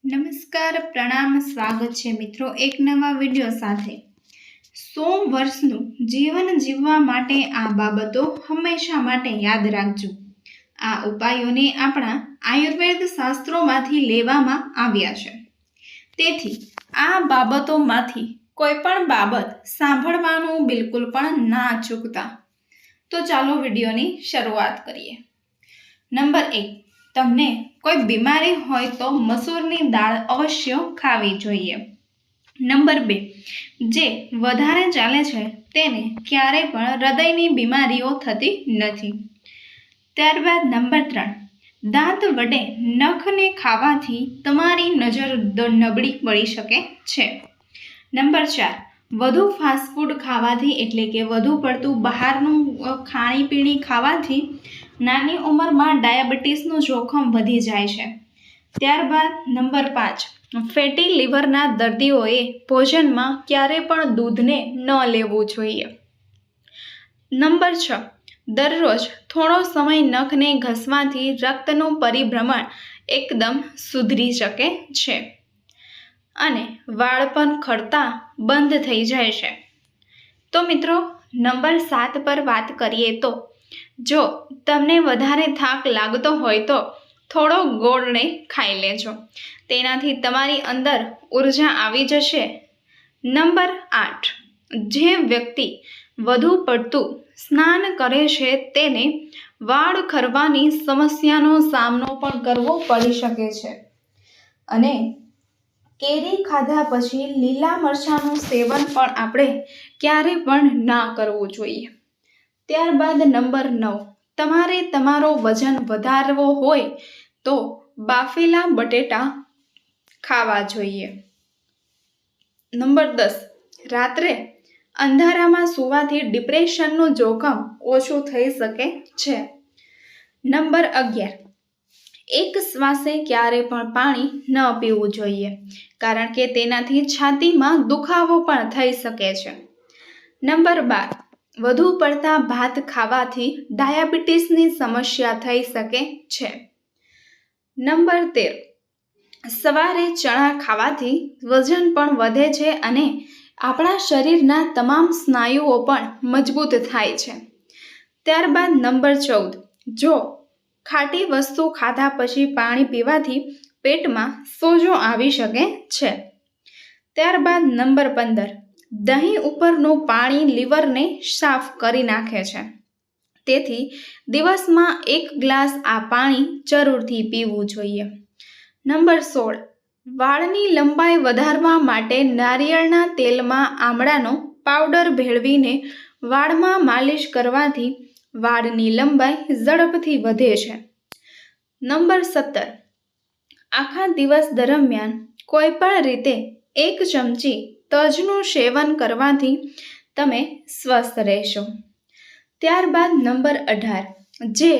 નમસ્કાર, પ્રણામ, સ્વાગત છે મિત્રો એક નવા વિડીયો સાથે। 100 વર્ષનું જીવન જીવવા માટે આ બાબતો હંમેશા માટે યાદ રાખજો। આ ઉપાયોને આપણા આયુર્વેદ શાસ્ત્રોમાંથી લેવામાં આવ્યા છે, તેથી આ બાબતોમાંથી કોઈ પણ બાબત સાંભળવાનું બિલકુલ પણ ના ચૂકતા। તો ચાલો વિડીયોની શરૂઆત કરીએ। નંબર 1, તમને કોઈ બીમારી હોય તો મસૂરની દાળ અવશ્ય ખાવી જોઈએ। નંબર 2, જે વધારે ચાલે છે તેને ક્યારેય પણ હૃદયની બીમારીઓ થતી નથી। ત્યારબાદ નંબર 3, દાંત વડે નખને ખાવાથી તમારી નજર નબળી પડી શકે છે। નંબર 4, વધુ ફાસ્ટફૂડ ખાવાથી એટલે કે વધુ પડતું બહારનું ખાણીપીણી ખાવાથી નાની ઉંમરમાં ડાયાબિટીસનું જોખમ વધી જાય છે। ત્યારબાદ નંબર 5, ફેટી લીવરના દર્દીઓએ ભોજનમાં ક્યારે પણ દૂધને ન લેવું જોઈએ। નંબર 6, દરરોજ થોડો સમય નખને ઘસવાથી રક્તનું પરિભ્રમણ એકદમ સુધરી શકે છે અને વાળ પણ ખરતા બંધ થઈ જાય છે। તો મિત્રો, નંબર 7 પર વાત કરીએ તો જો તમને વધારે થાક લાગતો હોય તો થોડો ગોળને ખાઈ લેજો, તેનાથી તમારી અંદર ઉર્જા આવી જશે। નંબર 8, જે વ્યક્તિ વધુ પડતું સ્નાન કરે છે તેને વાળ ખરવાની સમસ્યાનો સામનો પણ કરવો પડી શકે છે અને કેરી ખાધા પછી લીલા મરચાંનું સેવન પણ આપણે ક્યારે પણ ના કરવું જોઈએ। ત્યારબાદ નંબર 9, તમારે તમારો વજન વધારવો હોય તો બાફેલા બટેટા ખાવા જોઈએ। નંબર 10, રાત્રે અંધારામાં સૂવાથી ડિપ્રેશનનું જોખમ ઓછું થઈ શકે છે। નંબર 11, એક શ્વાસે ક્યારે પણ પાણી ન પીવું જોઈએ, કારણ કે તેનાથી છાતીમાં દુખાવો પણ થઈ શકે છે। નંબર 12, વધુ પડતા ભાત ખાવાથી ડાયાબિટીસની સમસ્યા થઈ શકે છે। નંબર 13, સવારે ચણા ખાવાથી વજન પણ વધે છે અને આપણા શરીરના તમામ સ્નાયુઓ પણ મજબૂત થાય છે। ત્યારબાદ નંબર 14, જો ખાટી વસ્તુ ખાધા પછી પાણી પીવાથી પેટમાં સોજો આવી શકે છે। ત્યારબાદ નંબર 15, દહીં ઉપરનું પાણી લીવરને સાફ કરી નાખે છે, તેથી દિવસમાં 1 ગ્લાસ આ પાણી જરૂરથી પીવું જોઈએ। નંબર 16, વાળની લંબાઈ વધારવા માટે નારિયેળના તેલમાં આમળાનો પાવડર ભેળવીને વાળમાં માલિશ કરવાથી વાળની લંબાઈ ઝડપથી વધે છે। નંબર 17, આખા દિવસ દરમિયાન કોઈ પણ રીતે 1 ચમચી તજનું સેવન કરવાથી તમે સ્વસ્થ રહેશો। ત્યારબાદ નંબર 18, જે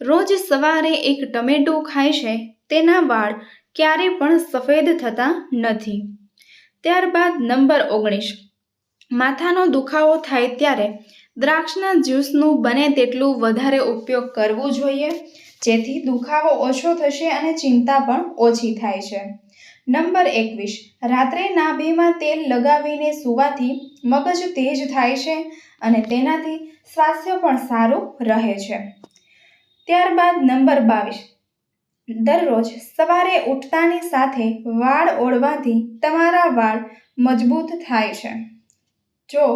રોજ સવારે 1 ટમેટું ખાય છે તેના વાળ ક્યારે પણ સફેદ થતા નથી। ત્યારબાદ નંબર 19, માથાનો દુખાવો થાય ત્યારે દ્રાક્ષના જ્યુસનું બને તેટલું વધારે ઉપયોગ કરવો જોઈએ, જેથી દુખાવો ઓછો થશે અને ચિંતા પણ ઓછી થાય છે। નંબર 21, રાત્રે નાભીમાં તેલ લગાવીને સૂવાથી મગજ તેજ થાય છે અને તેનાથી સ્વાસ્થ્ય પણ સારું રહે છે। ત્યારબાદ નંબર 22, દરરોજ સવારે ઉઠતાની સાથે વાળ ઓળવાથી તમારા વાળ મજબૂત થાય છે। જો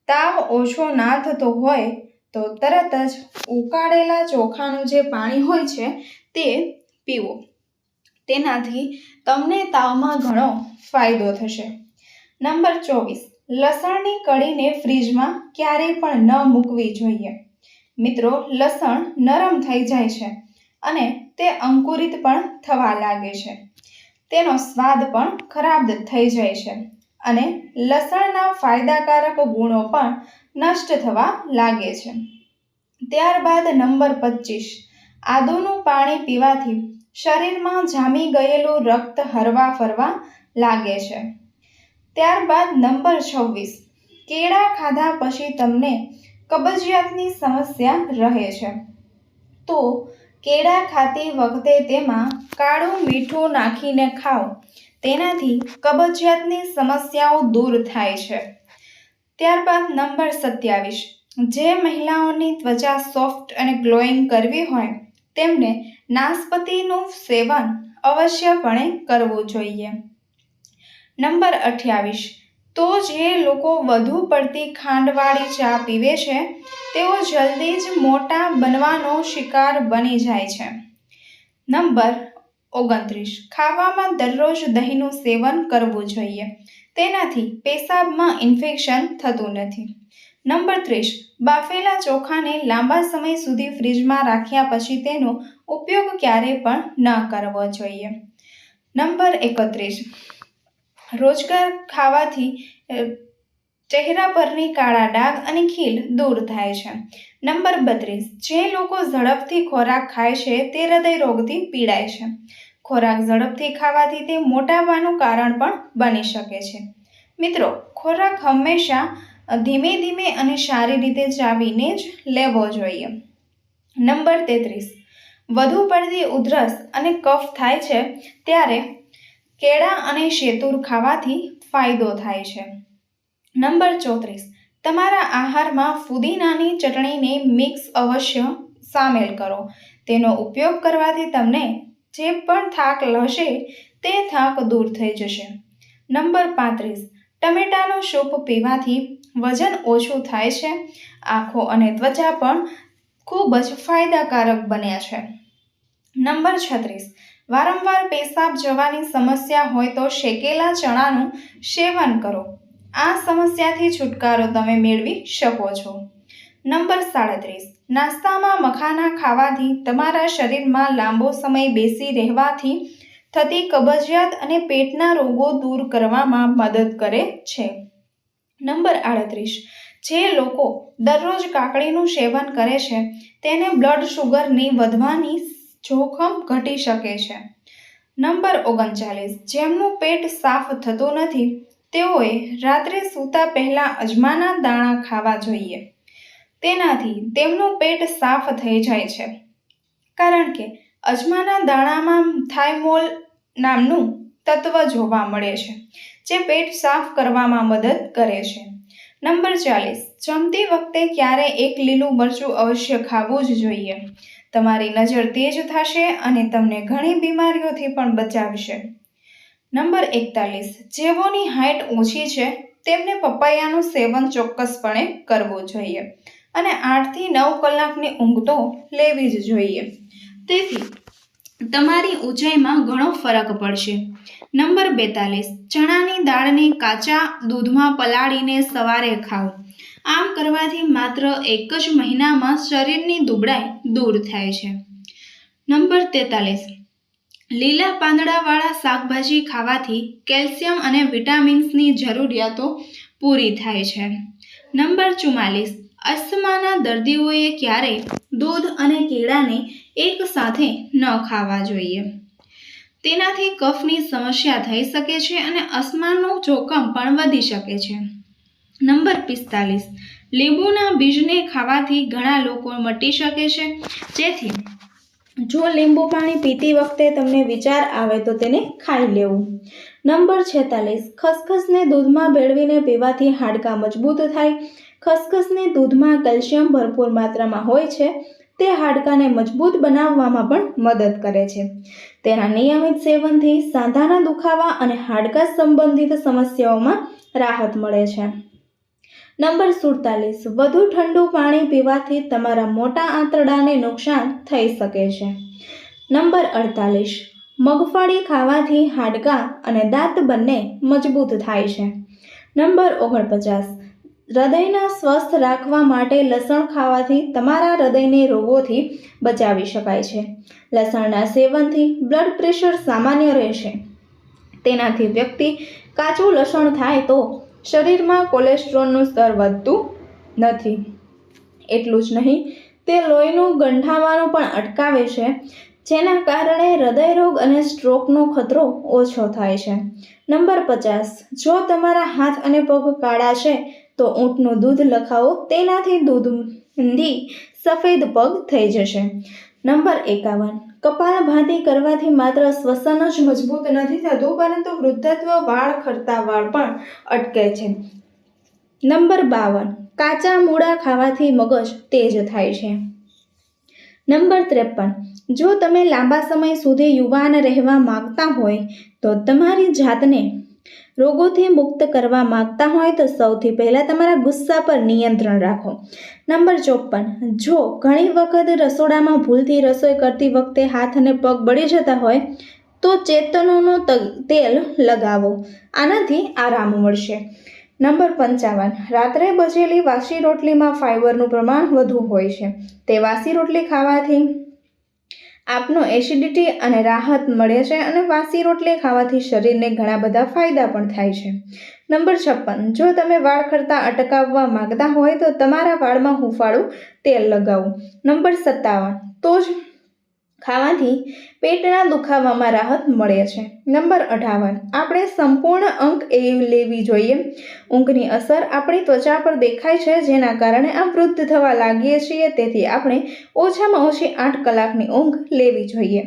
તાવ ઓછો ના થતો હોય તો તરત જ ઉકાળેલા ચોખાનું જે પાણી હોય છે તે પીવો, તેનાથી તમને તાવમાં ઘણો ફાયદો થશે। નંબર 24, લસણની કળીને ફ્રીજમાં ક્યારેય પણ ન મૂકવી જોઈએ। મિત્રો, લસણ નરમ થઈ જાય છે અને તે અંકુરિત પણ થવા લાગે છે, તેનો સ્વાદ પણ ખરાબ થઈ જાય છે અને લસણના ફાયદાકારક ગુણો પણ નષ્ટ થવા લાગે છે। ત્યારબાદ નંબર 25, આદુનું પાણી પીવાથી શરીરમાં જામી ગયેલું રક્ત હરવા ફરવા લાગે છે। ત્યારબાદ નંબર 26, કેળા ખાધા પછી તમને કબજિયાતની સમસ્યા રહે છે તો કેળા ખાતી વખતે તેમાં કાળું મીઠું નાખીને ખાઓ, તેનાથી કબજિયાતની સમસ્યાઓ દૂર થાય છે. ત્યારબાદ નંબર 27. જે મહિલાઓની ત્વચા સોફ્ટ અને ગ્લોઈંગ કરવી હોય તેમને નાશપતીનું સેવન અવશ્યપણે કરવું જોઈએ. નંબર 28. તો જે લોકો વધુ પડતી ખાંડવાળી ચા પીવે છે તેઓ જલ્દી જ મોટા બનવાનો શિકાર બની જાય છે. નંબર 29. ખાવામાં દરરોજ દહીંનું સેવન કરવું જોઈએ, તેનાથી પેશાબમાં ઇન્ફેક્શન થતું નથી. નંબર 30. બાફેલા ચોખાને લાંબા સમય સુધી ફ્રીજમાં રાખ્યા પછી તેનો ઉપયોગ ક્યારેય પણ ન કરવો જોઈએ. નંબર 31. રોજગાર ખાવાથી ચહેરા પરની કાળા ડાઘ અને ખીલ દૂર થાય છે. નંબર 32. જે લોકો ઝડપથી ખોરાક ખાય છે તે હૃદય રોગથી પીડાય છે. ખોરાક ઝડપથી ખાવાથી તે મોટાપાનું કારણ પણ બની શકે છે. મિત્રો, ખોરાક હંમેશા ધીમે ધીમે અને સારી રીતે ચાવીને જ લેવો જોઈએ. નંબર 33. વધુ પડતી ઉધરસ અને કફ થાય છે ત્યારે કેળા અને શેતૂર ખાવાથી ફાયદો થાય છે. નંબર 34. તમારા આહારમાં ફુદીનાની ચટણીને મિક્સ અવશ્ય સામેલ કરો. તેનો ઉપયોગ કરવાથી તમને જે પણ થાક હશે તે થાક દૂર થઈ જશે. નંબર 35. ટમેટાનું સૂપ પીવાથી વજન ઓછું થાય છે. આંખો અને ત્વચા પણ ખૂબ જ ફાયદાકારક બન્યા છે. નંબર 36. વારંવાર પેશાબ જવાની સમસ્યા હોય તો શેકેલા ચણાનું સેવન કરો. આ સમસ્યાથી છુટકારો તમે મેળવી શકો છો. નંબર 37. નાસ્તામાં મખાના ખાવાથી તમારા શરીરમાં લાંબો સમય બેસી રહેવાથી થતી કબજિયાત અને પેટના રોગો દૂર કરવામાં મદદ કરે છે. નંબર 38. જે લોકો દરરોજ કાકડીનું સેવન કરે છે તેને બ્લડ શુગરની વધવાની જોખમ ઘટી શકે છે. નંબર 39. જેમનું પેટ સાફ થતું નથી તેઓએ રાત્રે સૂતા પહેલા અજમાના દાણા ખાવા જોઈએ. તેનાથી તેમનું પેટ સાફ થઈ જાય છે, કારણ કે અજમાના દાણામાં થાઇમોલ નામનું તત્વ જોવા મળે છે જે પેટ સાફ કરવામાં મદદ કરે છે. નંબર 40. જમતી વખતે ક્યારેય એક લીલું મરચું અવશ્ય ખાવું જ જોઈએ. તમારી નજર તેજ થશે અને તમને ઘણી બીમારીઓથી પણ બચાવશે. નંબર 41. જેઓની હાઇટ ઓછી છે તેમને પપૈયાનું સેવન ચોક્કસપણે કરવું જોઈએ અને 8 થી 9 કલાકની ઊંઘ તો લેવી જ જોઈએ. તેથી તમારી ઊંચાઈમાં ઘણો ફરક પડશે. નંબર 42. ચણાની દાળને કાચા દૂધમાં પલાળીને સવારે ખાઓ. આમ કરવાથી માત્ર એક જ મહિનામાં શરીરની દુબળાઈ દૂર થાય છે. નંબર 43. લીલા પાંદડાવાળા શાકભાજી ખાવાથી કેલ્શિયમ અને વિટામિન્સની જરૂરિયાતો પૂરી થાય છે. નંબર 44. અસ્થમાના દર્દીઓએ ક્યારેય દૂધ અને કેળાને એક સાથે ન ખાવા જોઈએ. તેનાથી કફની સમસ્યા થઈ શકે છે અને અસ્થમાનું જોખમ પણ વધી શકે છે. નંબર 45. લીંબુના બીજને ખાવાથી ઘણા લોકો મટી શકે છે. જેથી જો લીંબુ પાણી પીતી વખતે તમને વિચાર આવે તો તેને ખાઈ લેવું. નંબર 46. ખસખસને દૂધમાં ભેળવીને પીવાથી હાડકાં મજબૂત થાય. ખસખસને દૂધમાં કેલ્શિયમ ભરપૂર માત્રામાં હોય છે. તે હાડકાને મજબૂત બનાવવામાં પણ મદદ કરે છે. તેના નિયમિત સેવનથી સાંધાના દુખાવા અને હાડકા સંબંધિત સમસ્યાઓમાં રાહત મળે છે. નંબર 47. વધુ ઠંડુ પાણી પીવાથી તમારા મોટા આંતરડાને નુકસાન થઈ શકે છે. નંબર 48. મગફળી ખાવાથી હાડકાં અને દાંત બંને મજબૂત થાય છે. નંબર 49. હૃદયના સ્વસ્થ રાખવા માટે લસણ ખાવાથી તમારા હૃદયને રોગોથી બચાવી શકાય છે. લસણના સેવનથી બ્લડ પ્રેશર સામાન્ય રહેશે. તેનાથી વ્યક્તિ કાચું લસણ થાય તો શરીરમાં કોલેસ્ટ્રોલનું સ્તર વધતું નથી. એટલું જ નહીં, તે લોહીનું ગંઠાવાનું પણ અટકાવે છે, જેના કારણે હૃદયરોગ અને સ્ટ્રોકનો ખતરો ઓછો થાય છે. નંબર 50. જો તમારા હાથ અને પગ કાળા છે તો ઊંટનું દૂધ લખાવો. તેનાથી દૂધથી સફેદ પગ થઈ જશે. નંબર 51, કપાલભાતિ કરવાથી માત્ર શ્વસન જ મજબૂત નથી થતું, પરંતુ વૃદ્ધત્વ, વાળ ખરતા વાળ પણ અટકે છે. નંબર 52, કાચા મૂળા ખાવાથી મગજ તેજ થાય છે. નંબર 53, જો તમે લાંબા સમય સુધી યુવાન રહેવા માંગતા હોય તો તમારી જાતને રોગોથી મુક્ત કરવા માંગતા હોય તો સૌથી પહેલાં તમારા ગુસ્સા પર નિયંત્રણ રાખો. નંબર 54, જો ઘણી વખત રસોડામાં ભૂલથી રસોઈ કરતી વખતે હાથ અને પગ બળી જતા હોય તો ચેતનોનું તેલ લગાવો, આનાથી આરામ મળશે. નંબર 55, રાત્રે બચેલી વાસી રોટલીમાં ફાઇબરનું પ્રમાણ વધુ હોય છે. તે વાસી રોટલી ખાવાથી આપનો એસિડિટી અને રાહત મળે છે અને વાસી રોટલી ખાવાથી શરીરને ઘણા બધા ફાયદા પણ થાય છે. નંબર 56, જો તમે વાળ ખરતા અટકાવવા માંગતા હોય તો તમારા વાળમાં હૂંફાળું તેલ લગાવો. નંબર 57, તો જ ખાવાથી પેટના દુખાવામાં રાહત મળે છે. નંબર 58, આપણે સંપૂર્ણ ઊંઘ લેવી જોઈએ. ઊંઘની અસર આપણી ત્વચા પર દેખાય છે, જેના કારણે આ વૃદ્ધ થવા લાગીએ છીએ, તેથી આપણે ઓછામાં ઓછી 8 કલાકની ઊંઘ લેવી જોઈએ.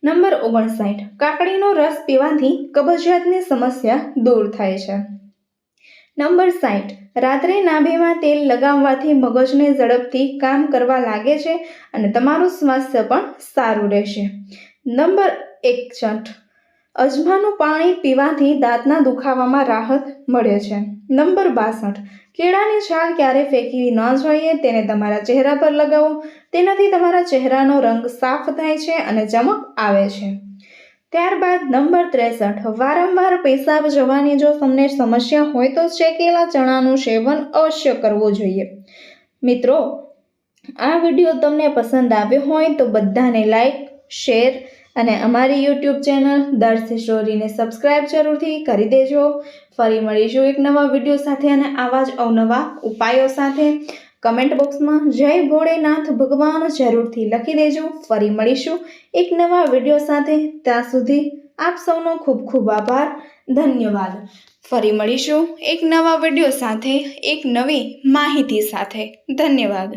નંબર 59, કાકડીનો રસ પીવાથી કબજિયાતની સમસ્યા દૂર થાય છે. નંબર 60, રાત્રે નાભીમાં તેલ લગાવવાથી મગજને ઝડપથી કામ કરવા લાગે છે અને તમારું સ્વાસ્થ્ય પણ સારું રહેશે. નંબર 61, અજમાનું પાણી પીવાથી દાંતના દુખાવામાં રાહત મળે છે. નંબર 62, કેળાની છાલ ક્યારેય ફેંકવી ન જોઈએ, તેને તમારા ચહેરા પર લગાવો. તેનાથી તમારા ચહેરાનો રંગ સાફ થાય છે અને ચમક આવે છે. ત્યારબાદ નંબર 63, વારંવાર પેશાબ જવાની જો તમને સમસ્યા હોય તો શેકેલા ચણાનું સેવન અવશ્ય કરવું જોઈએ. મિત્રો, આ વિડીયો તમને પસંદ આવ્યો હોય તો બધાને લાઈક, શેર અને અમારી યુટ્યુબ ચેનલ દર્શી સ્ટોરીને સબસ્ક્રાઈબ જરૂરથી કરી દેજો. ફરી મળીશું એક નવા વિડીયો સાથે અને આવા જ અવનવા ઉપાયો સાથે. કમેન્ટ બોક્સમાં જય ભોળેનાથ ભગવાન જરૂરથી લખી દેજો. ફરી મળીશું એક નવા વિડીયો સાથે. ત્યાં સુધી આપ સૌનો ખૂબ ખૂબ આભાર. ધન્યવાદ. ફરી મળીશું એક નવા વિડીયો સાથે, એક નવી માહિતી સાથે. ધન્યવાદ.